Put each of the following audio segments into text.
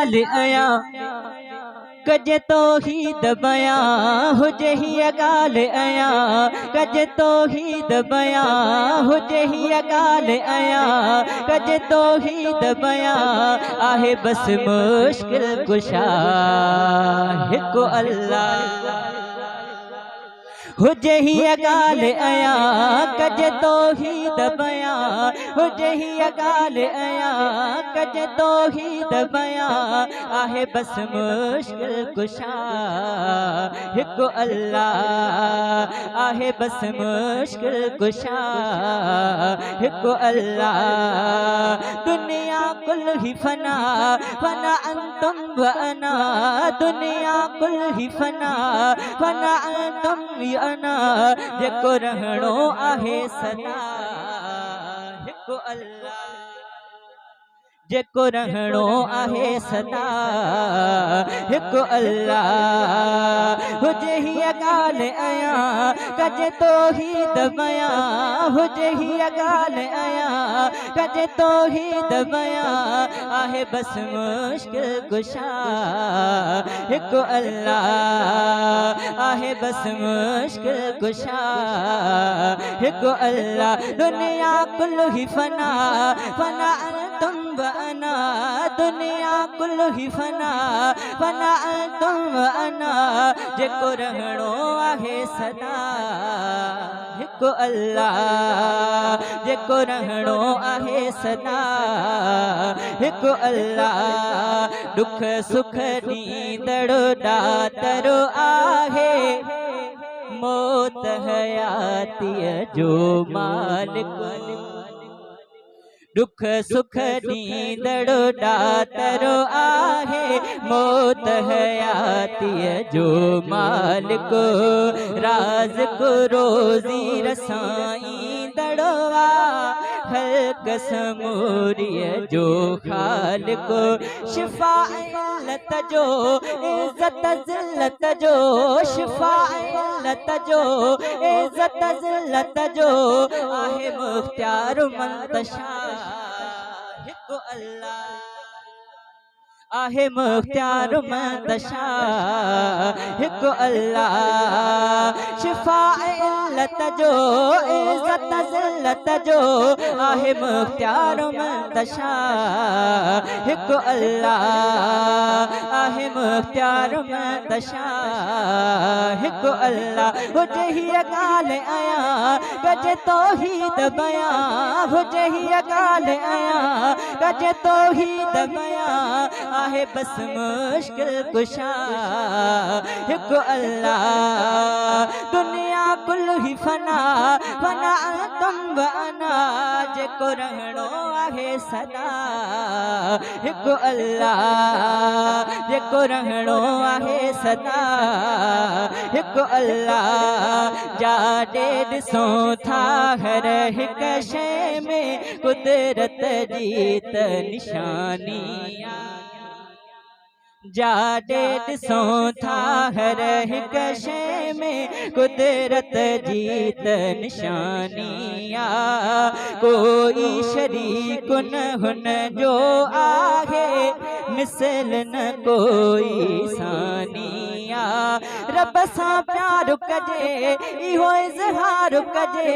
आया कज तौहीद बयां हुजे हीअ ॻाल्हि आया कज तौहीद बयां हुजे हीअ ॻाल्हि आया कज तौहीद बयां आहे बस मुश्किल कुशा हिकु अल्लाह हुजे हीअ ॻाल्हि आया कज तौहीद बयां हुजे हीअ ॻाल्हि आया कज तौहीद बयां आहे बस मुश्किल कुशा हिकु अल्लाह आहे बस मुश्किल कुशा हिकु अल्लाह दुनिया कुल ही फना फना अंतुम व अना दुनिया कुल ही फना फना अंतुम अना जेको रहणो आहे सदा हिकु अल्लाह जेको रहणो आहे सदा हिकु अल्लाह हुजे हीअ ॻाल्हि आया कज तौहीद बयां हुजे हीअ ॻाल्हि आया कज तौहीद बयां आहे बस मुश्किल कुशा हिकु अल्लाह आहे बस मुश्किल कुशा हिकु अल्लाह दुनिया कुल ही फना फना तुम अना दुनिया कुल ही फना फना तुम अना जेको रहणो आहे सदा हिकु अल्लाह जेको रहणो आहे सदा हिकु अल्लाह दुख सुख ॾींदड़ो दातरो आहे मौत हयातीअ जो मालिक दुख सुख ॾींदड़ो दातरो आहे मौत हयातीअ जो मालिक राज को रोज़ी रसाईंदड़ो हल्क समूरीअ जो ख़ालिक शिफ़ा इल्लत जो इज़्ज़त ज़िल्लत जो शिफ़ा इल्लत जो इज़्ज़त ज़िल्लत जो आहे मुख्तियार मंतशा हिकु अल्लाह आहे मुख्तियार मंतशा हिकु अल्लाह शिफ़ा इल्लत जो इज़्ज़त ज़िल्लत जो आहे मुख्तियार मंतशा हिकु अल्लाह आहे मुख्तियार मंतशा हिकु अल्लाह हुजे हीअ ॻाल्हि आया कज तौहीद बयां हुजे हीअ ॻाल्हि आया कज तौहीद बयां आहे बस मुश्किल कुशा हिकु अल्लाह दुनिया कुल ही फना फना तुम व अना जेको रहणो आहे सदा हिकु अल्लाह जेको रहणो आहे सदा हिकु अल्लाह जाॾे ॾिसूं था हर हिक शइ में कुदरत जी त निशानी जाॾे ॾिसूं था हर हिक शइ में कुदरत जी त निशानी कोई शरीक न हुन जो आहे मिसल न कोई सानी रब सां प्यार कजे इहो इज़हार कजे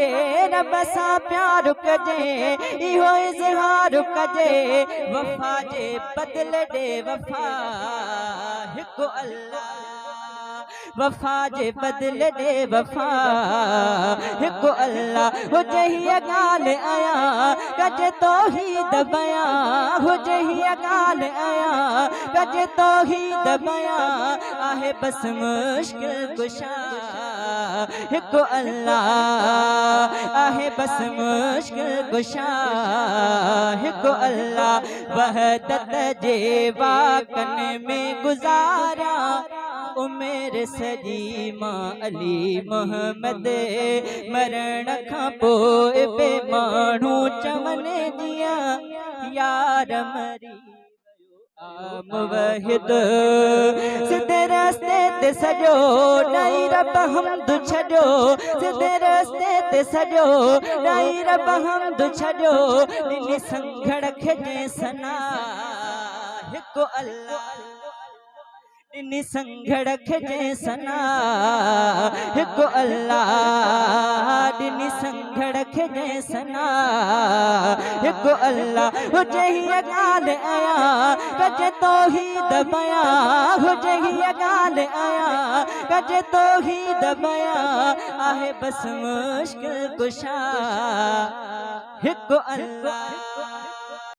रब सां प्यार कजे इहो इज़हार कजे वफ़ा जे बदले ॾे वफ़ा हिकु अल्लाह वफ़ा जे बदले ॾे वफ़ा हिकु अल्लाह हुजे हीअ ॻाल्हि आया कज तौहीद बयां हुजे हीअ ॻाल्हि आया कज तौहीद बयां आहे बस मुश्किल कुशा हिकु अल्लाह आहे बस मुश्किल कुशा हिकु अल्लाह वहदत जे वाकन में गुज़ारा उमेर सजी मां अली मोहम्मद मरण खां पोइ बे माण्हू चवनि जीअं यार मरी मुवहिद सिधे रस्ते ते सॼो ॾेई रब हमद छॾियो सिधे रस्ते ते सॼो ॾेई रब हमद छॾियो ॾिनी संघड़ खे जे सना हिकु अल्लाह ॾिनी संघड़ खे सना हिकु अल्लाह ॾिनी संघड़ खे सना हिकु अल्लाह हुजे हीअ ॻाल्हि आया कजे तौहीद बयां हुजे हीअ ॻाल्हि आया कजे तौहीद बयां आहे बस मुश्किल कुशा हिकु अल्लाह